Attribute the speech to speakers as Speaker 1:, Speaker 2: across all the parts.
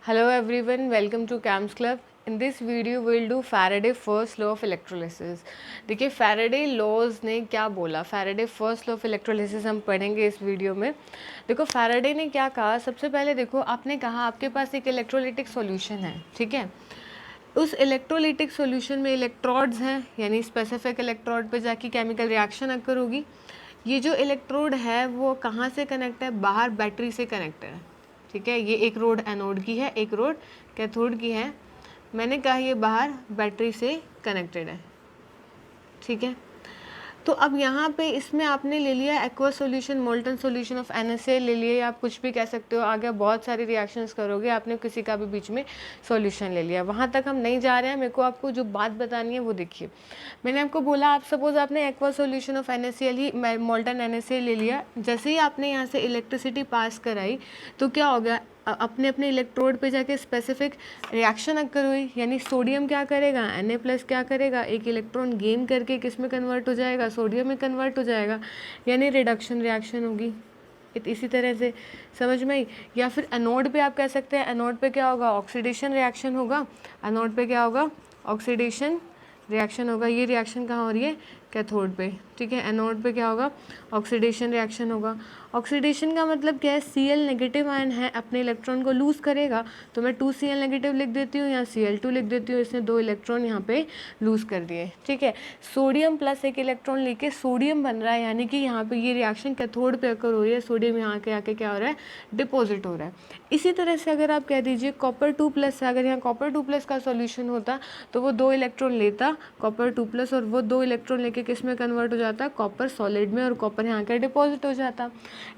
Speaker 1: Hello everyone, welcome to CAMS Club. In this video we'll do Faraday first law of electrolysis. देखिए Faraday laws ने क्या बोला, Faraday first law of electrolysis हम पढ़ेंगे इस video में. देखो Faraday ने क्या कहा, सबसे पहले देखो आपने कहा आपके पास एक इलेक्ट्रोलिटिक सॉल्यूशन है, ठीक है. उस इलेक्ट्रोलिटिक सॉल्यूशन में इलेक्ट्रोड्स हैं, यानी स्पेसिफिक इलेक्ट्रोड पे जाके केमिकल रिएक्शन अकर होगी. ये जो इलेक्ट्रोड है वो कहाँ से कनेक्ट है, बाहर बैटरी से कनेक्ट है, ठीक है. ये एक रोड एनोड की है, एक रोड कैथोड की है. मैंने कहा ये बाहर बैटरी से कनेक्टेड है, ठीक है. तो अब यहाँ पे इसमें आपने ले लिया aqua solution, molten solution of NaCl ले लिया, आप कुछ भी कह सकते हो. आगे बहुत सारी रिएक्शंस करोगे, आपने किसी का भी बीच में सॉल्यूशन ले लिया. वहाँ तक हम नहीं जा रहे हैं. मेरे को आपको जो बात बतानी है वो देखिए. मैंने आपको बोला आप सपोज आपने aqua solution of NaCl he molten NaCl ले लिया. जैसे ही आपने यहाँ से इलेक्ट्रिसिटी पास कराई तो क्या हो गया, अपने अपने इलेक्ट्रोड पे जाके स्पेसिफिक रिएक्शन अक्कर हुई. यानी सोडियम क्या करेगा, Na+ क्या करेगा, एक इलेक्ट्रॉन गेन करके किस में कन्वर्ट हो जाएगा, सोडियम में कन्वर्ट हो जाएगा, यानी रिडक्शन रिएक्शन होगी. इसी तरह से समझ में आई. या फिर एनोड पे आप कह सकते हैं, एनोड पे क्या होगा, ऑक्सीडेशन रिएक्शन होगा. एनोड पे क्या होगा, ऑक्सीडेशन रिएक्शन होगा. ये रिएक्शन कहाँ हो रही है, कैथोड पे, ठीक है. एनोड पे क्या होगा, ऑक्सीडेशन रिएक्शन होगा. ऑक्सीडेशन का मतलब क्या है, Cl नेगेटिव आयन है, अपने इलेक्ट्रॉन को लूज़ करेगा. तो मैं 2Cl नेगेटिव लिख देती हूँ या Cl2 लिख देती हूँ. इसने 2 इलेक्ट्रॉन यहाँ पे लूज़ कर दिए, ठीक है. सोडियम प्लस एक इलेक्ट्रॉन लेके सोडियम बन रहा है, यानी कि यहाँ पे ये रिएक्शन कैथोड पे अकर हो रही है. सोडियम यहाँ के आके क्या हो रहा है, डिपोजिट हो रहा है. इसी तरह से अगर आप कह दीजिए कॉपर 2+ है, अगर यहाँ कॉपर 2+ का सॉल्यूशन होता तो वो 2 इलेक्ट्रॉन लेता कॉपर 2+, और वो 2 इलेक्ट्रॉन लेके किस में कन्वर्ट हो जाता, कॉपर सॉलिड में, और कॉपर यहाँ का डिपॉजिट हो जाता.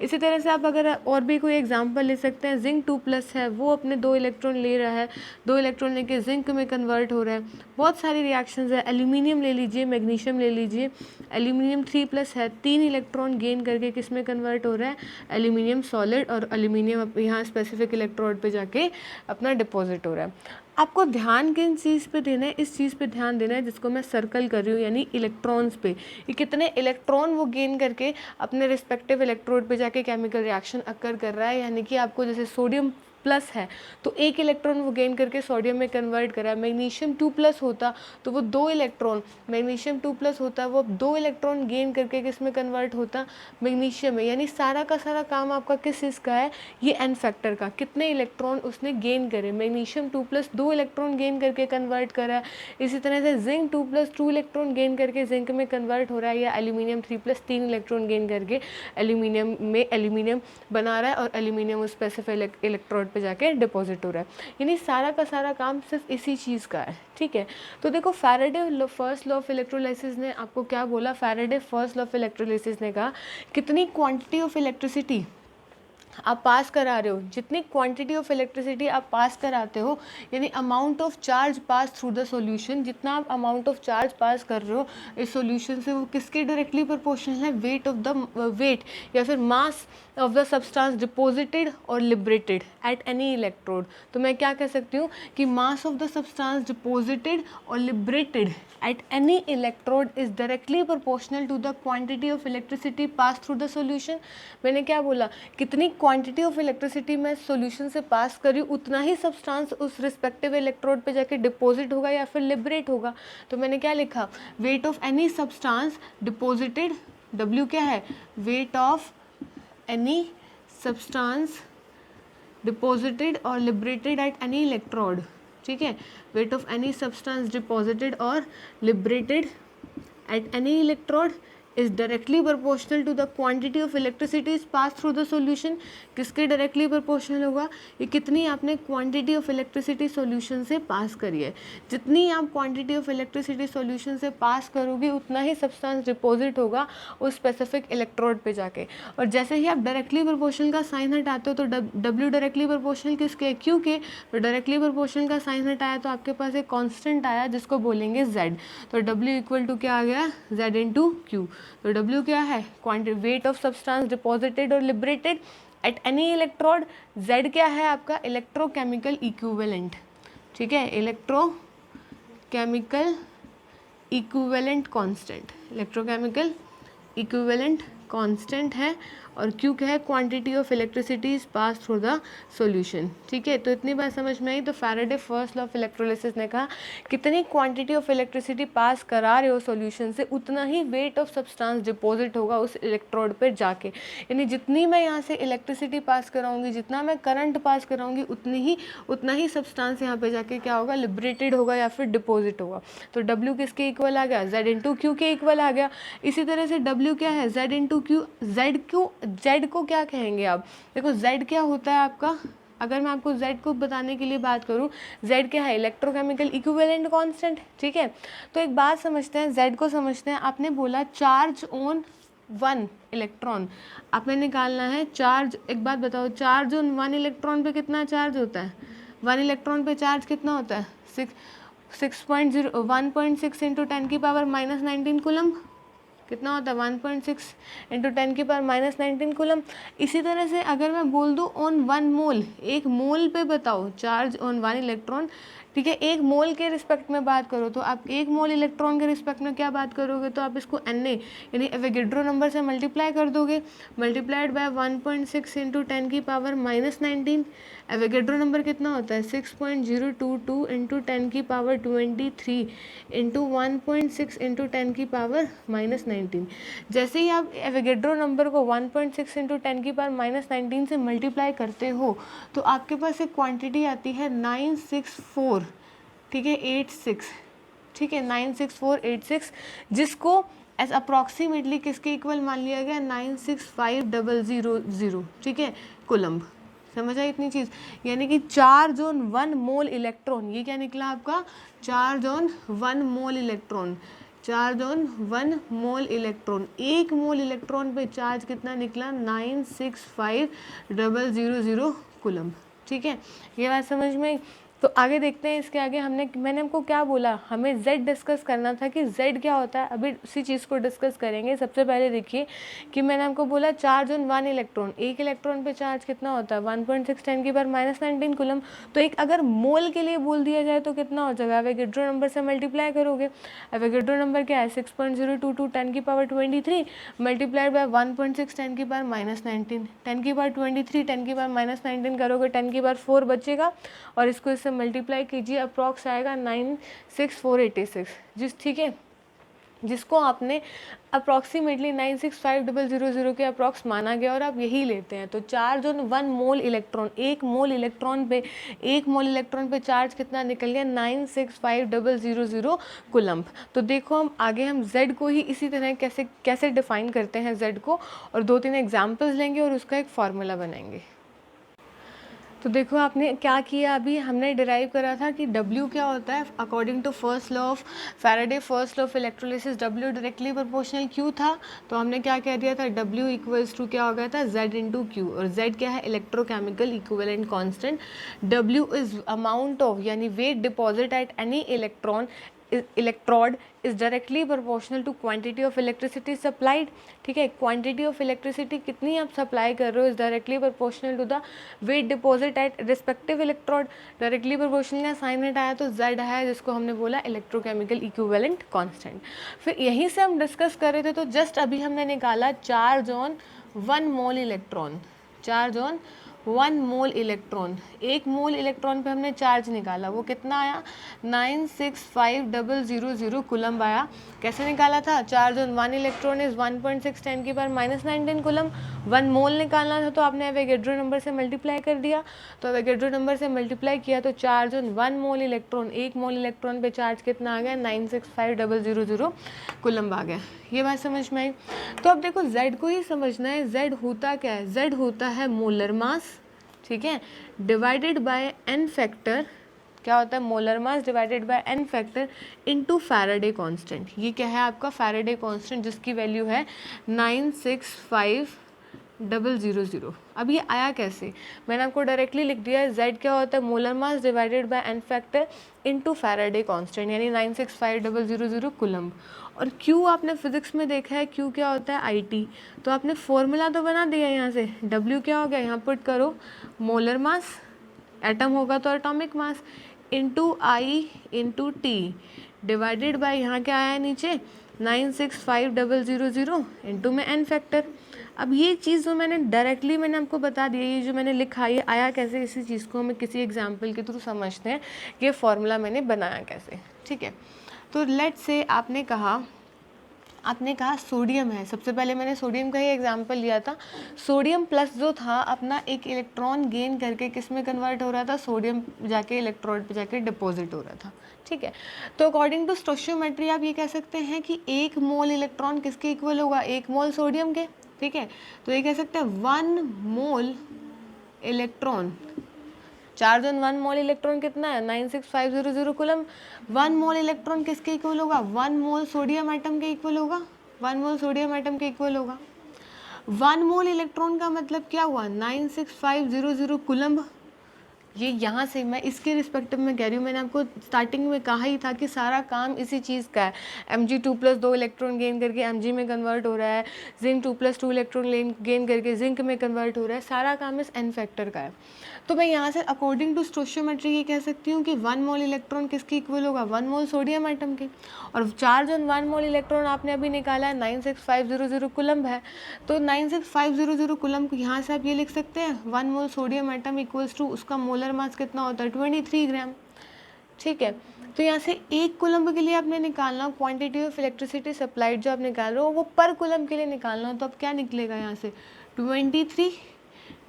Speaker 1: इसी तरह से आप अगर और भी कोई एग्जांपल ले सकते हैं, जिंक 2+ है, वो अपने 2 इलेक्ट्रॉन ले रहा है, 2 इलेक्ट्रॉन लेके जिंक में कन्वर्ट हो रहा है. बहुत सारी रिएक्शंस है. एल्यूमिनियम ले लीजिए, मैग्नीशियम ले लीजिए. एल्यूमिनियम 3+ है, 3 इलेक्ट्रॉन गेन करके किस में कन्वर्ट हो रहा है, एल्यूमिनियम सॉलिड, और एल्यूमिनियम यहाँ स्पेसिफिक इलेक्ट्रोड पे जाके अपना डिपॉजिट हो रहा है. आपको ध्यान किन चीज़ पे देना है, इस चीज़ पे ध्यान देना है जिसको मैं सर्कल कर रही हूँ, यानी इलेक्ट्रॉन्स पे. ये कितने इलेक्ट्रॉन वो गेन करके अपने रिस्पेक्टिव इलेक्ट्रोड पे जाके केमिकल रिएक्शन अकर कर रहा है. यानी कि आपको जैसे सोडियम प्लस है तो 1 इलेक्ट्रॉन वो गेन करके सोडियम में कन्वर्ट करा. मैग्नीशियम 2+ होता तो वो 2 इलेक्ट्रॉन, मैग्नीशियम 2+ होता वो 2 इलेक्ट्रॉन गेन करके किस में कन्वर्ट होता, मैग्नीशियम में. यानी सारा का सारा काम आपका किस चीज़ का है, ये n फैक्टर का, कितने इलेक्ट्रॉन उसने गेन करे. मैग्नीशियम 2+ 2 इलेक्ट्रॉन गेन करके कन्वर्ट करा है. इसी तरह से जिंक 2+ 2 इलेक्ट्रॉन गेन करके जिंक में कन्वर्ट हो रहा है, या एल्यूमिनियम 3+ 3 इलेक्ट्रॉन गेन करके एल्यूमिनियम में एल्यूमिनियम बना रहा है, और एल्यूमिनियम उस स्पेसिफिक इलेक्ट्रोड पे जाके डिपॉजिट हो रहा है. यानी सारा का सारा काम सिर्फ इसी चीज़ का है, ठीक है. तो देखो Faraday first law of electrolysis ने आपको क्या बोला, Faraday first law of electrolysis ने कहा कितनी क्वांटिटी ऑफ इलेक्ट्रिसिटी आप पास करा रहे हो, जितनी क्वांटिटी ऑफ इलेक्ट्रिसिटी आप पास कराते हो, यानी amount of charge pass through the solution, जितना आप अमाउंट ऑफ चार्ज पास कर रहे हो इस सॉल्यूशन से, वो किसके डायरेक्टली प्रोपोर्शनल है, वेट ऑफ द वेट या फिर mass of the substance deposited और लिबरेटेड एट एनी इलेक्ट्रोड. तो मैं क्या कह सकती हूँ कि mass of the substance deposited और liberated at any electrode is directly proportional to the quantity of electricity pass through the solution. मैंने क्या बोला, कितनी क्वांटिटी ऑफ इलेक्ट्रिसिटी मैं सॉल्यूशन से पास करी, उतना ही सब्सटेंस उस रिस्पेक्टिव इलेक्ट्रोड पे जाके डिपॉजिट होगा या फिर लिबरेट होगा. तो मैंने क्या लिखा, weight of any substance deposited, W क्या है, weight of any substance deposited और लिबरेटेड एट एनी इलेक्ट्रोड, ठीक है. Weight of any substance deposited और liberated at any electrode is directly proportional to the quantity of electricity is passed through the solution. किसके directly proportional होगा, ये कितनी आपने quantity of electricity solution से pass करी है. जितनी आप क्वांटिटी ऑफ इलेक्ट्रिसिटी सॉल्यूशन से पास करोगे उतना ही सब्सटेंस डिपॉजिट होगा उस स्पेसिफिक इलेक्ट्रोड पे जाके. और जैसे ही आप डायरेक्टली प्रोपोर्शनल का साइन हटाते हो तो W डायरेक्टली प्रोपोर्शनल किसके, Q के. तो डायरेक्टली प्रोपोर्शनल का साइन हटाया तो आपके पास एक कांस्टेंट आया जिसको बोलेंगे Z. तो W इक्वल टू क्या आ गया, Z इंटू Q. तो W क्या है, quantity weight of substance deposited और liberated at any electrode. Z क्या है आपका, इलेक्ट्रोकेमिकल इक्विवेलेंट, ठीक है, electrochemical equivalent constant, electrochemical equivalent constant है, और Q क्या है, quantity of electricity is pass through the solution. ठीक है, तो इतनी बात समझ में आई। तो Faraday first law of electrolysis ने कहा कितनी क्वांटिटी ऑफ इलेक्ट्रिसिटी पास करा रहे हो सॉल्यूशन से, उतना ही वेट ऑफ सब्सटेंस डिपॉजिट होगा उस इलेक्ट्रोड पर जाके। यानी जितनी मैं यहाँ से इलेक्ट्रिसिटी पास कराऊंगी, जितना मैं करंट पास कराऊंगी, उतना ही सब्सटेंस यहाँ पे जाके क्या होगा, लिबरेटेड होगा या फिर डिपॉजिट होगा। तो W किसके इक्वल आ गया, Z इंटू क्यू के इक्वल आ गया। इसी तरह से W क्या है, Z इंटू क्यू। Z को क्या कहेंगे आप, देखो Z क्या होता है आपका, अगर मैं आपको Z को बताने के लिए बात करूं, Z क्या है, इलेक्ट्रोकेमिकल इक्विवेलेंट कांस्टेंट। ठीक है, तो एक बात समझते हैं, Z को समझते हैं। आपने बोला चार्ज ऑन 1 इलेक्ट्रॉन, आपने निकालना है चार्ज। एक बात बताओ, चार्ज ऑन 1 इलेक्ट्रॉन पे कितना चार्ज होता है, 1 इलेक्ट्रॉन पे चार्ज कितना होता है, 1.6 इंटू 10 की पावर माइनस 19 कूलम। कितना होता है, 1.6 इंटू 10 की पावर माइनस 19 कूलम। इसी तरह से अगर मैं बोल दूँ ऑन 1 मोल, एक मोल पे बताओ चार्ज ऑन 1 इलेक्ट्रॉन। ठीक है, एक मोल के रिस्पेक्ट में बात करो, तो आप एक मोल इलेक्ट्रॉन के रिस्पेक्ट में क्या बात करोगे, तो आप इसको Na यानी एवोगैड्रो नंबर से मल्टीप्लाई कर दोगे, मल्टीप्लाइड बाय 1.6 इंटू 10 की पावर माइनस 19। एवोगैड्रो नंबर कितना होता है, 6.022 इंटू 10 की पावर 23 इंटू 1.6 इंटू 10 की पावर माइनस 19। जैसे ही आप एवोगैड्रो नंबर को 1.6 इंटू 10 की पावर माइनस 19 से मल्टीप्लाई करते हो, तो आपके पास एक क्वांटिटी आती है 964, ठीक है 86, ठीक है 96486, जिसको एज अप्रॉक्सीमेटली किसके इक्वल मान लिया गया, 965000, ठीक है, कूलम्ब। समझ आई इतनी चीज़, यानी कि चार्ज ऑन 1 मोल इलेक्ट्रॉन, ये क्या निकला आपका, charge on 1 mole electron, charge on 1 mole electron, 1 mole electron पे चार्ज कितना निकला, 965000 कूलम्ब। ठीक है, ये बात समझ में। तो आगे देखते हैं, इसके आगे मैंने आपको क्या बोला, हमें Z डिस्कस करना था कि Z क्या होता है, अभी उसी चीज़ को डिस्कस करेंगे। सबसे पहले देखिए कि मैंने आपको बोला चार्ज ऑन 1 इलेक्ट्रॉन, एक इलेक्ट्रॉन पे चार्ज कितना होता है, 1.6 10 की पावर माइनस 19 कूलम। तो एक अगर मोल के लिए बोल दिया जाए तो कितना हो जाएगा, एवोगैड्रो नंबर से मल्टीप्लाई करोगे। एवोगैड्रो नंबर क्या है, 6.022 10 की पावर 23 मल्टीप्लाइड बाय 1.6 10 की पावर माइनस 19, 10 की पावर 23 10 की पावर माइनस 19 करोगे, 10 की पावर 4 बचेगा, और इसको इससे मल्टीप्लाई कीजिए, अप्रॉक्स आएगा 96486, ठीक है, जिसको आपने अप्रॉक्सीमेटली 965000 के अप्रॉक्स माना गया, और आप यही लेते हैं। तो चार्ज ऑन 1 मोल इलेक्ट्रॉन, एक मोल इलेक्ट्रॉन पे चार्ज कितना निकल गया, 965000 कूलम्ब। तो देखो हम Z को ही इसी तरह कैसे डिफाइन करते हैं Z को, और 2-3 एग्जाम्पल्स लेंगे और उसका एक फार्मूला बनाएंगे। तो देखो आपने क्या किया, अभी हमने डिराइव करा था कि W क्या होता है, according to first law of Faraday first law of electrolysis, W directly proportional Q था। तो हमने क्या कह दिया था, W इक्वल्स टू क्या हो गया था, Z इंटू Q, और Z क्या है, electrochemical equivalent constant. W is amount of, यानी weight deposit at any electrode is directly proportional to quantity of electricity supplied. ठीक है, क्वांटिटी ऑफ इलेक्ट्रिसिटी कितनी आप सप्लाई कर रहे हो is directly proportional to the weight deposit at respective electrode. Directly proportional या sign नेट आया तो Z है, जिसको हमने बोला इलेक्ट्रोकेमिकल इक्विवेलेंट कांस्टेंट। फिर यहीं से हम डिस्कस कर रहे थे, तो जस्ट अभी हमने निकाला charge on 1 mole electron, charge on 1 mole electron, एक मोल इलेक्ट्रॉन पे हमने चार्ज निकाला, वो कितना आया, 965000 कूलम्ब आया। कैसे निकाला था, चार्ज ऑन 1 इलेक्ट्रॉन इज 1.6 10 की पावर माइनस 19 कूलम्ब। 1 मोल निकालना था तो आपने एवोगैड्रो नंबर से मल्टीप्लाई कर दिया, तो एवोगैड्रो नंबर से मल्टीप्लाई किया तो चार्ज ऑन 1 मोल इलेक्ट्रॉन, एक मोल इलेक्ट्रॉन पे चार्ज कितना आ गया, 965000 कूलम्ब आ गया। ये बात समझ में आई। तो अब देखो Z को ही समझना है, Z होता क्या है, Z होता है मोलर मास, ठीक है, डिवाइडेड बाय n फैक्टर, क्या होता है, molar mass divided by n factor into Faraday constant. ये क्या है आपका फैराडे कांस्टेंट, जिसकी वैल्यू है 965000। अब ये आया कैसे, मैंने आपको डायरेक्टली लिख दिया है, Z क्या होता है, molar mass divided by n factor into Faraday constant, यानी 965000 कूलम्ब। और Q आपने फिजिक्स में देखा है, Q क्या होता है, IT। तो आपने फॉर्मूला तो बना दिया, यहाँ से W क्या हो गया, यहाँ पुट करो, मोलर मास, एटम होगा तो atomic mass, into I into T divided bye, यहाँ क्या आया नीचे, 965,000 इंटू में n फैक्टर। अब ये चीज़ जो मैंने आपको बता दिया, ये जो मैंने लिखा ये आया कैसे, इसी चीज़ को हमें किसी एग्जाम्पल के थ्रू समझते हैं कि ये फॉर्मूला मैंने बनाया कैसे। ठीक है, तो लेट से आपने कहा सोडियम है। सबसे पहले मैंने सोडियम का ही एग्जांपल लिया था। सोडियम प्लस जो था अपना एक इलेक्ट्रॉन गेन करके किस में कन्वर्ट हो रहा था, सोडियम जाके इलेक्ट्रोड पे जाके डिपॉजिट हो रहा था। ठीक है, तो अकॉर्डिंग टू स्टोइचियोमेट्री आप ये कह सकते हैं कि 1 मोल इलेक्ट्रॉन किसके इक्वल होगा, 1 मोल सोडियम के। ठीक है, तो ये कह सकते हैं 1 mole electron, charge on 1 mole electron कितना है, 96500 कूलम। 1 मोल इलेक्ट्रॉन किसके इक्वल होगा, 1 मोल सोडियम एटम के इक्वल होगा, 1 मोल सोडियम एटम के इक्वल होगा। 1 मोल इलेक्ट्रॉन का मतलब क्या हुआ, 96500 कूलम। ये यहाँ से मैं इसके रिस्पेक्टिव में कह रही हूँ, मैंने आपको स्टार्टिंग में कहा ही था कि सारा काम इसी चीज़ का है। Mg2+ 2 इलेक्ट्रॉन गेन करके Mg में कन्वर्ट हो रहा है, जिंक 2+ 2 इलेक्ट्रॉन गेन करके जिंक में कन्वर्ट हो रहा है, सारा काम इस n फैक्टर का है। तो मैं यहाँ से अकॉर्डिंग टू स्टोइचियोमेट्री ये कह सकती हूँ कि 1 मोल इलेक्ट्रॉन किसके इक्वल होगा, 1 मोल सोडियम एटम के। और चार्ज ऑन 1 मोल इलेक्ट्रॉन आपने अभी निकाला है 96500 कूलम है, तो 96500 कूलम को यहाँ से आप ये लिख सकते हैं 1 mole sodium atom equals to उसका मोलर मास कितना होता है, 23 ग्राम। ठीक है, तो यहाँ से 1 कूलम के लिए आपने निकालना क्वांटिटी ऑफ इलेक्ट्रिसिटी सप्लाइड जो आप निकाल रहे हो वो पर कूलम के लिए निकालना हो, तो अब क्या निकलेगा यहाँ से 23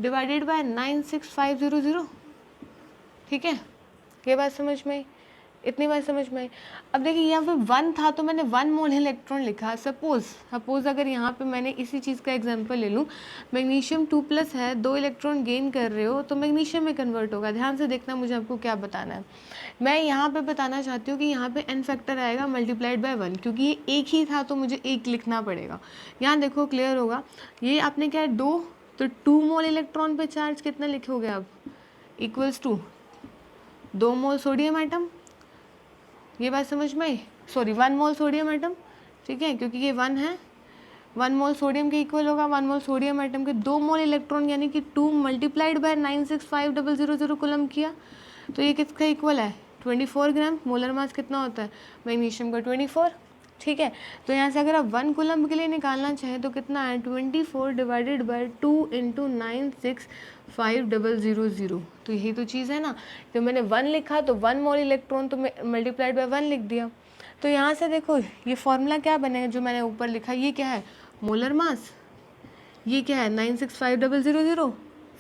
Speaker 1: डिवाइडेड बाय 96500। ठीक है, ये बात समझ में आई, इतनी बात समझ में आई। अब देखिए यहाँ पे 1 था तो मैंने 1 मोल इलेक्ट्रॉन लिखा। सपोज अगर यहाँ पे मैंने इसी चीज़ का एग्जांपल ले लूँ, मैग्नीशियम 2+ है, 2 इलेक्ट्रॉन गेन कर रहे हो तो मैग्नीशियम में कन्वर्ट होगा। ध्यान से देखना मुझे आपको क्या बताना है। मैं यहाँ पे बताना चाहती हूँ कि यहाँ पे n फैक्टर आएगा मल्टीप्लाइड बाय 1, क्योंकि ये एक ही था तो मुझे 1 लिखना पड़ेगा। यहाँ देखो क्लियर होगा, ये आपने क्या है 2, तो 2 मोल इलेक्ट्रॉन पे चार्ज कितना लिखोगे आप, equals to 2 mole sodium atom. ये बात समझ में आई, सॉरी 1 मोल सोडियम एटम। ठीक है, क्योंकि ये 1 है, 1 मोल सोडियम के इक्वल होगा 1 मोल सोडियम एटम के 2 मोल इलेक्ट्रॉन, यानी कि 2 मल्टीप्लाइड बाय 965,000 कूलम किया, तो ये किसका इक्वल है, 24 ग्राम। मोलर मास कितना होता है मैग्नीशियम का, 24। ठीक है, तो यहाँ से अगर आप 1 कूलम के लिए निकालना चाहें तो कितना है 24 डिवाइडेड बाय 2 इंटू 965,000। तो यही तो चीज़ है ना, तो मैंने 1 लिखा तो 1 मोल इलेक्ट्रॉन तो मल्टीप्लाइड बाय 1 लिख दिया। तो यहाँ से देखो ये फॉर्मूला क्या बनेगा जो मैंने ऊपर लिखा, ये क्या है मोलर मास, ये क्या है 965,000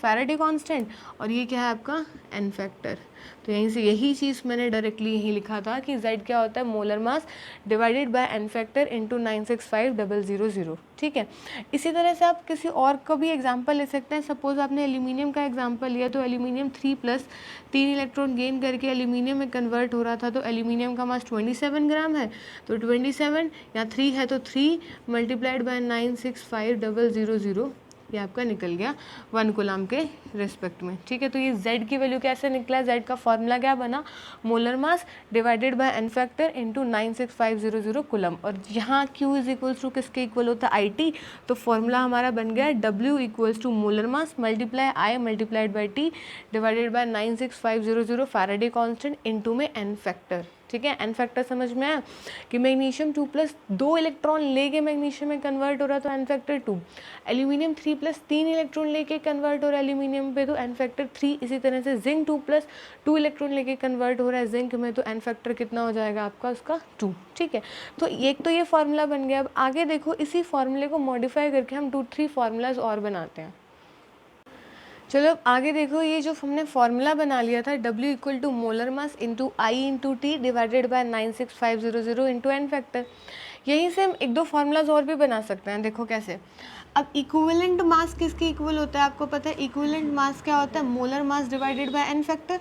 Speaker 1: फैराडे कांस्टेंट, और ये क्या है आपका n फैक्टर। तो यहीं से यही चीज़ मैंने डायरेक्टली यही लिखा था कि z क्या होता है molar mass divided by n factor into 965,000। ठीक है, इसी तरह से आप किसी और का भी एग्जांपल ले सकते हैं। सपोज आपने एल्यूमिनियम का एग्जांपल लिया, तो एल्यूमिनियम 3+ 3 इलेक्ट्रॉन गेन करके एल्यूमिनियम में कन्वर्ट हो रहा था, तो एल्यूमिनियम का मास 27 ग्राम है, तो 27 या 3 है तो 3 मल्टीप्लाइड बाय 965,000, ये आपका निकल गया 1 कूलम के रिस्पेक्ट में। ठीक है, तो ये z की वैल्यू कैसे निकला, z का फॉर्मूला क्या बना, molar mass divided by n factor into 965,000 coulomb. और यहाँ q इज इक्वल्स टू किसके इक्वल होता है IT, तो फॉर्मूला हमारा बन गया W equals to molar mass multiply I multiplied by T divided by 965,000 Faraday constant into में n फैक्टर। ठीक है, n फैक्टर समझ में आया कि मैग्नीशियम 2+ 2 इलेक्ट्रॉन लेके मैग्नीशियम में कन्वर्ट हो रहा है तो n फैक्टर 2, एल्यूमिनियम 3+ 3 इलेक्ट्रॉन लेके कन्वर्ट हो रहा है एल्यूमिनियम पे तो n फैक्टर 3। इसी तरह से जिंक 2+ 2 इलेक्ट्रॉन लेके कन्वर्ट हो रहा है जिंक में, तो n फैक्टर कितना हो जाएगा आपका उसका 2। ठीक है, तो एक तो ये फार्मूला बन गया। अब आगे देखो, इसी फार्मूले को मॉडिफाई करके हम 2-3 फार्मूलाज और बनाते हैं। चलो अब आगे देखो, ये जो हमने फॉर्मूला बना लिया था W equal to molar mass into I into T divided by 965,000 into n factor, यहीं से हम 1-2 फार्मूलाज और भी बना सकते हैं। देखो कैसे, अब इक्विवेलेंट मास किसके इक्वल होता है आपको पता है, इक्विवेलेंट मास क्या होता है molar mass divided by n factor.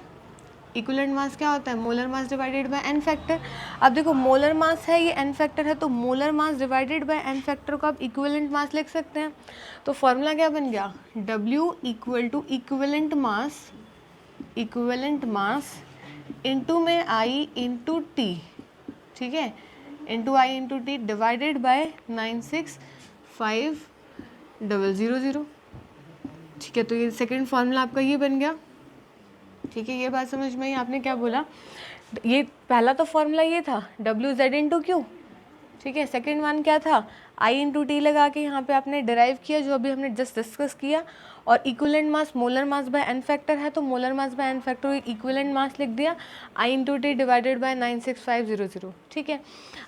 Speaker 1: Equivalent मास क्या होता है molar mass divided by n factor. अब देखो मोलर मास है, ये n फैक्टर है, तो molar mass divided by n factor को आप इक्विवेलेंट मास लिख सकते हैं। तो फॉर्मूला क्या बन गया, W equal to equivalent mass into में I इंटू T। ठीक है, into I into T divided by 965,000। ठीक है, तो ये सेकेंड फॉर्मूला आपका ये बन गया। ठीक है, ये बात समझ में आई, आपने क्या बोला, ये पहला तो फॉर्मूला ये था W Z इंटू क्यू, ठीक है। सेकेंड वन क्या था, I इंटू टी लगा के यहाँ पे आपने डिराइव किया जो अभी हमने जस्ट डिस्कस किया, और equivalent mass molar mass by N factor है तो molar mass by N factor equivalent mass लिख दिया, I into T divided by 96500। ठीक है।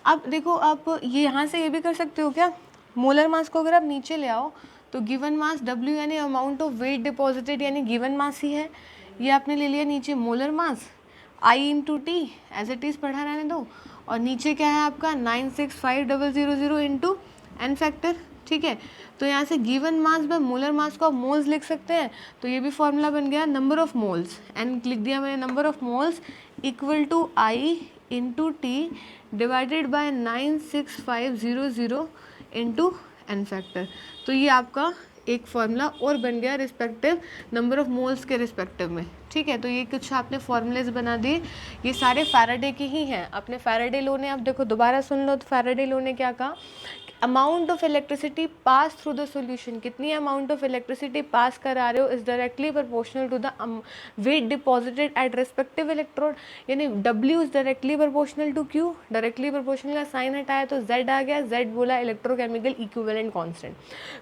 Speaker 1: अब देखो आप ये यहाँ से ये भी कर सकते हो क्या, मोलर मास को अगर आप नीचे ले आओ तो गिवन मास W यानी अमाउंट ऑफ वेट डिपॉजिटेड यानी गिवन मास ही है, ये आपने ले लिया नीचे molar mass, I into T as it is पढ़ा रहने दो, और नीचे क्या है आपका 96500 इंटू एन फैक्टर। ठीक है। तो यहाँ से given mass by molar mass को आप मोल्स लिख सकते हैं, तो ये भी फॉर्मूला बन गया नंबर ऑफ मोल्स, एन लिख दिया मैंने number of moles equal to I into T divided by 96500 into N factor. तो ये आपका एक फॉर्मूला और बन गया रिस्पेक्टिव नंबर ऑफ मोल्स के रिस्पेक्टिव में। ठीक है। तो ये कुछ आपने फॉर्मूलेज बना दिए, ये सारे फैराडे के ही हैं। अपने फैराडे लॉ ने, अब देखो दोबारा सुन लो, तो फैराडे लॉ ने क्या कहा, amount of electricity pass through the solution, कितनी अमाउंट ऑफ इलेक्ट्रिसिटी पास करा रहे हो is directly proportional to the weight deposited at respective electrode, यानी W is directly proportional to Q, directly proportional का sign हटाया तो Z आ गया, Z बोला इलेक्ट्रोकेमिकल इक्विवेलेंट कांस्टेंट।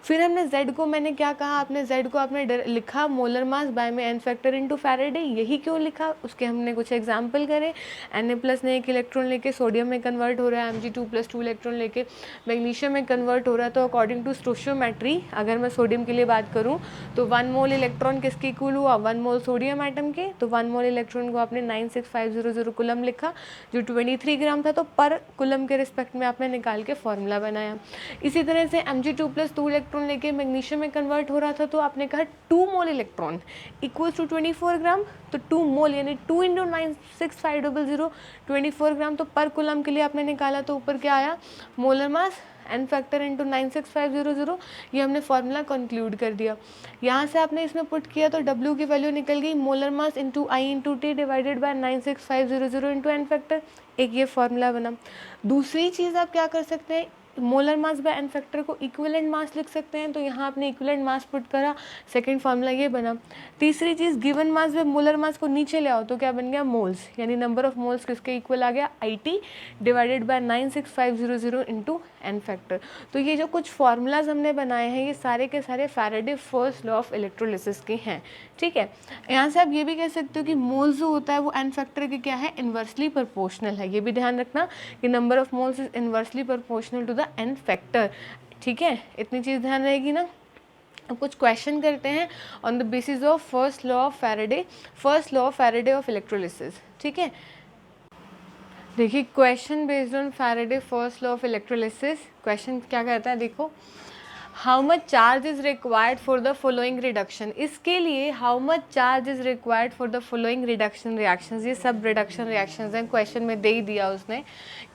Speaker 1: फिर हमने Z को, मैंने क्या कहा, आपने Z को आपने लिखा मोलर मास बाय में एन फैक्टर इनटू फैराडे। यही क्यों लिखा, उसके हमने कुछ एग्जांपल करे, Na+ ने एक इलेक्ट्रॉन लेके सोडियम में कन्वर्ट हो रहा है, Mg2+2 इलेक्ट्रॉन लेके मैग्नीशियम में कन्वर्ट हो रहा है, तो अकॉर्डिंग टू स्टोशियोमेट्री अगर मैं सोडियम के लिए बात करूं तो 1 मोल इलेक्ट्रॉन किसके इक्वल हुआ, 1 मोल सोडियम एटम के, तो 1 मोल इलेक्ट्रॉन को आपने 96500 कूलम लिखा जो 23 ग्राम था, तो पर कूलम के रिस्पेक्ट में आपने निकाल के फॉर्मूला बनाया। इसी तरह से Mg2+2 इलेक्ट्रॉन लेके मैग्नीशियम में कन्वर्ट हो रहा था, तो आपने कहा 2 मोल इलेक्ट्रॉन इक्वल्स टू 24 ग्राम, तो 2 मोल यानी 2 इंटू 96500 24 ग्राम, तो पर कूलम के लिए आपने निकाला, तो ऊपर क्या आया, molar mass N factor into 96500, ये हमने फॉर्मूला कंक्लूड कर दिया। यहाँ से आपने इसमें पुट किया तो W की वैल्यू निकल गई molar mass into I into T divided by 96500 into N factor, एक ये फॉर्मूला बना। दूसरी चीज़ आप क्या कर सकते हैं, molar mass by N factor को इक्विवेलेंट मास लिख सकते हैं, तो यहाँ आपने इक्विवेलेंट मास पुट करा, सेकंड फार्मूला ये बना। तीसरी चीज़, given mass by molar mass को नीचे ले आओ तो क्या बन गया, मोल्स, यानी नंबर ऑफ मोल्स किसके इक्वल आ गया, IT divided by 96500 into N factor. तो ये जो कुछ फार्मूलाज हमने बनाए हैं ये सारे के सारे Faraday first law of electrolysis के हैं। ठीक है। यहाँ से आप ये भी कह सकते हो कि मोल्स जो होता है वो एन फैक्टर के क्या है, इन्वर्सली प्रोपोर्शनल है। ये भी ध्यान रखना कि number of moles is inversely proportional to the N factor. ठीक है, इतनी चीज़ ध्यान रहेगी ना। अब कुछ क्वेश्चन करते हैं on the basis of first law of Faraday of electrolysis. ठीक है, देखिए question based on Faraday first law of electrolysis. Question क्या कहता है, देखो, how much charge is required for the following reduction. इसके लिए how much charge is required for the following reduction reactions, ये सब रिडक्शन रिएक्शंस हैं, क्वेश्चन में दे ही दिया उसने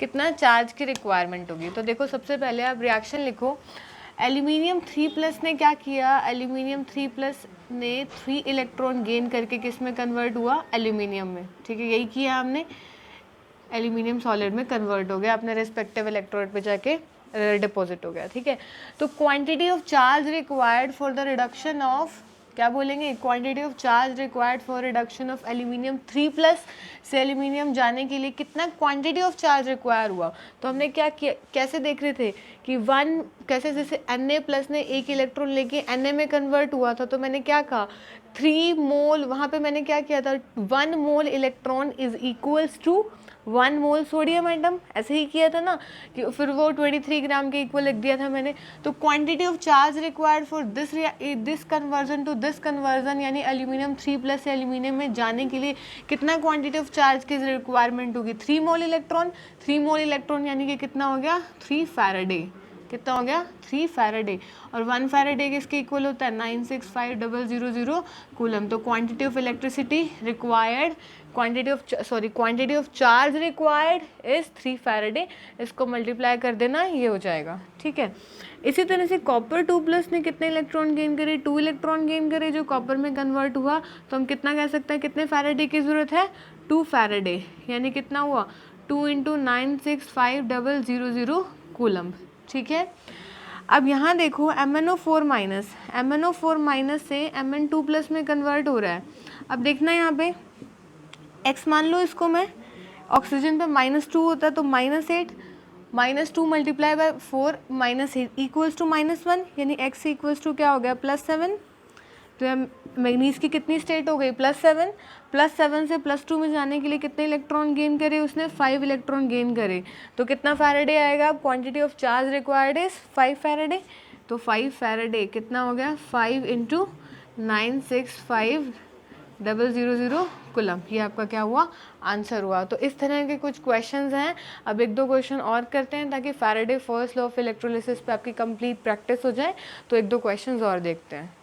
Speaker 1: कितना चार्ज की रिक्वायरमेंट होगी। तो देखो सबसे पहले आप रिएक्शन लिखो। एल्यूमिनियम 3+ ने क्या किया, एल्यूमिनियम 3+ ने 3 इलेक्ट्रॉन गेन करके किस में कन्वर्ट हुआ, एल्यूमिनियम में। ठीक है, यही किया हमने, एल्यूमिनियम सॉलिड में कन्वर्ट हो गया, अपने रिस्पेक्टिव इलेक्ट्रोड पे जाके डिपॉजिट हो गया। ठीक है, तो quantity of charge required for the reduction of, क्या बोलेंगे, quantity of charge required for reduction of aluminium 3+ से एल्यूमिनियम जाने के लिए कितना क्वांटिटी ऑफ चार्ज रिक्वायर हुआ। तो हमने क्या किया, कैसे देख रहे थे कि 1 कैसे, जैसे Na+ ने एक इलेक्ट्रॉन लेके Na में कन्वर्ट हुआ था, तो मैंने क्या कहा 3 मोल, वहाँ पे मैंने क्या किया था 1 mole electron is equals to 1 mole sodium atom, ऐसे ही किया था ना, कि फिर वो 23 ग्राम के इक्वल लिख दिया था मैंने। तो quantity of charge required for this conversion to this conversion, यानी एल्यूमिनियम 3+ से एल्यूमिनियम में जाने के लिए कितना क्वांटिटी ऑफ चार्ज की रिक्वायरमेंट होगी, 3 मोल इलेक्ट्रॉन। 3 मोल इलेक्ट्रॉन यानी कि कितना हो गया, 3 फैराडे। कितना हो गया, 3 फैराडे, और 1 फैराडे किसके इक्वल होता है, 96500 कूलम। तो quantity of electricity required, quantity of charge required is 3 Faraday. इसको मल्टीप्लाई कर देना, ये हो जाएगा। ठीक है, इसी तरह से कॉपर 2+ ने कितने इलेक्ट्रॉन गेन करे, 2 इलेक्ट्रॉन गेन करे जो कॉपर में कन्वर्ट हुआ। तो हम कितना कह सकते हैं, कितने फैराडे की ज़रूरत है, 2 फैराडे, यानी कितना हुआ 2 इंटू 96500 कूलम। ठीक है, अब यहाँ देखो MnO4- से Mn2+ में कन्वर्ट हो रहा है। अब देखना यहाँ पे X मान लो इसको मैं, ऑक्सीजन पे -2 होता है तो -8, -2 मल्टीप्लाई बाय 4 -8 इक्वल्स टू -1, यानी x इक्वल्स टू क्या हो गया +7। तो मैग्नीज की कितनी स्टेट हो गई +7। +7 से +2 में जाने के लिए कितने इलेक्ट्रॉन गेन करे उसने, 5 इलेक्ट्रॉन गेन करे। तो कितना फैराडे आएगा, quantity of charge required is 5 Faraday. तो 5 फैराडे कितना हो गया, 5 × 965,000 कूलम। ये आपका क्या हुआ, आंसर हुआ। तो इस तरह के कुछ क्वेश्चंस हैं। अब 1-2 क्वेश्चन और करते हैं ताकि Faraday first law of electrolysis पे आपकी कंप्लीट प्रैक्टिस हो जाए। तो 1-2 क्वेश्चंस और देखते हैं।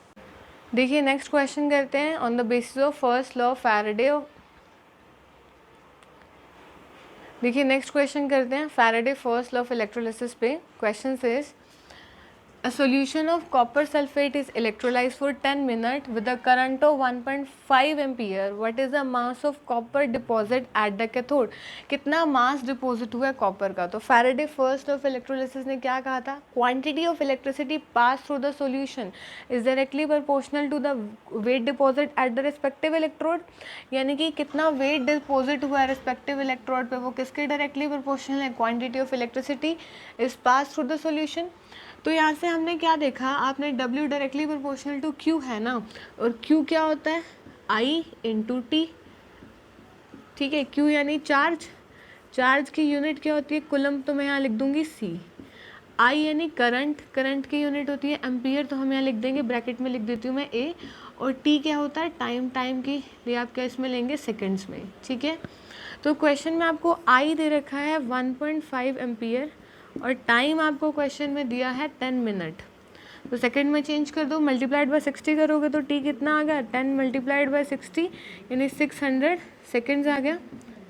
Speaker 1: देखिए नेक्स्ट क्वेश्चन करते हैं, on the basis of first law of Faraday. देखिए नेक्स्ट क्वेश्चन करते हैं Faraday first law of electrolysis पे। Question is A solution of copper sulfate is electrolyzed for 10 minutes with a current of 1.5 ampere. What is the mass of copper deposit at the cathode? कितना मास deposit हुआ है copper का। तो Faraday first of electrolysis ने क्या कहा था, quantity of electricity pass through the solution is directly proportional to the weight deposit at the respective electrode. यानी कि कितना वेट डिपॉजिट हुआ है रिस्पेक्टिव इलेक्ट्रोड पे, वो किसके डायरेक्टली प्रोपोर्शनल है, quantity of electricity is pass through the solution. तो यहाँ से हमने क्या देखा, आपने W directly proportional to Q है ना, और Q क्या होता है, I × T। ठीक है, Q यानी चार्ज, चार्ज की यूनिट क्या होती है, कूलम, तो मैं यहाँ लिख दूंगी C। I यानी करंट, करंट की यूनिट होती है एम्पियर, तो हम यहाँ लिख देंगे, ब्रैकेट में लिख देती हूँ मैं A। और T क्या होता है, टाइम, टाइम की लिए आप क्या इसमें लेंगे, सेकेंड्स में। ठीक है, तो क्वेश्चन में आपको I दे रखा है 1.5 एम्पियर और टाइम आपको क्वेश्चन में दिया है 10 मिनट। तो सेकंड में चेंज कर दो, मल्टीप्लाइड बाय 60 करोगे तो टी कितना आ गया, 10 मल्टीप्लाइड बाय 60 यानी 600 सेकेंड्स आ गया।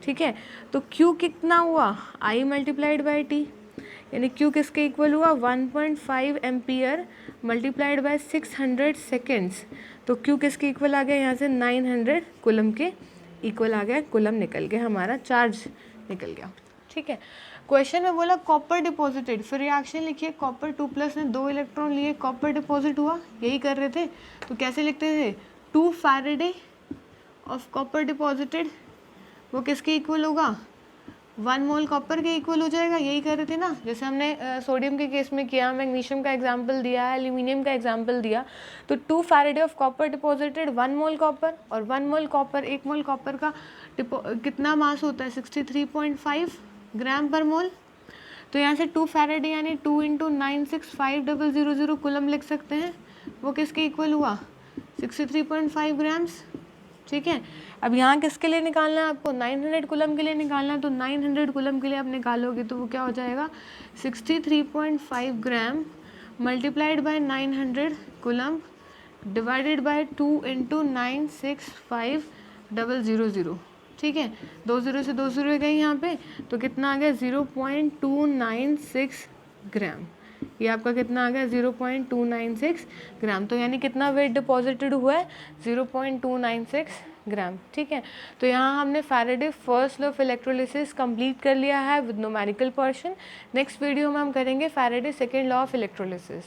Speaker 1: ठीक है, तो क्यू कितना हुआ, आई मल्टीप्लाइड बाय टी, यानी क्यू किसके इक्वल हुआ, 1.5 एम्पियर मल्टीप्लाइड बाय 600 सेकेंड्स। तो क्यू किसके इक्वल आ गया, यहाँ से 900 कूलम के इक्वल आ गया, कूलम निकल गया, हमारा चार्ज निकल गया। ठीक है, क्वेश्चन में बोला कॉपर डिपॉजिटेड, फिर रिएक्शन लिखिए, कॉपर 2+ ने 2 इलेक्ट्रॉन लिए, कॉपर डिपॉजिट हुआ, यही कर रहे थे। तो कैसे लिखते थे, 2 फैराडे ऑफ कॉपर डिपॉजिटेड, वो किसके इक्वल होगा, 1 मोल कॉपर के इक्वल हो जाएगा, यही कर रहे थे ना, जैसे हमने सोडियम के केस में किया, मैग्नीशियम का एग्जाम्पल दिया है, एल्यूमिनियम का एग्जाम्पल दिया। तो 2 Faraday of copper deposited 1 mole copper, और 1 मोल कॉपर, 1 मोल कॉपर का कितना मास होता है, 63.5 ग्राम पर मोल। तो यहाँ से 2 फैराडे यानी 2 × 965,000 कूलम लिख सकते हैं, वो किसके इक्वल हुआ, 63.5 ग्राम्स। ठीक है, अब यहाँ किसके लिए निकालना है आपको, 900 कूलम के लिए निकालना है। तो 900 कूलम के लिए आप निकालोगे तो वो क्या हो जाएगा, 63.5 gram multiplied by 900 coulomb divided by 2 × 965,000। ठीक है, 2 0 से 2 0 गई यहाँ पे, तो कितना आ गया, 0.296 ग्राम। ये आपका कितना आ गया, 0.296 ग्राम। तो यानी कितना वेट डिपॉजिटेड हुआ है, 0.296 ग्राम। ठीक है, तो यहाँ हमने Faraday first law of electrolysis complete कर लिया है with numerical portion. Next video में हम करेंगे Faraday second law of electrolysis.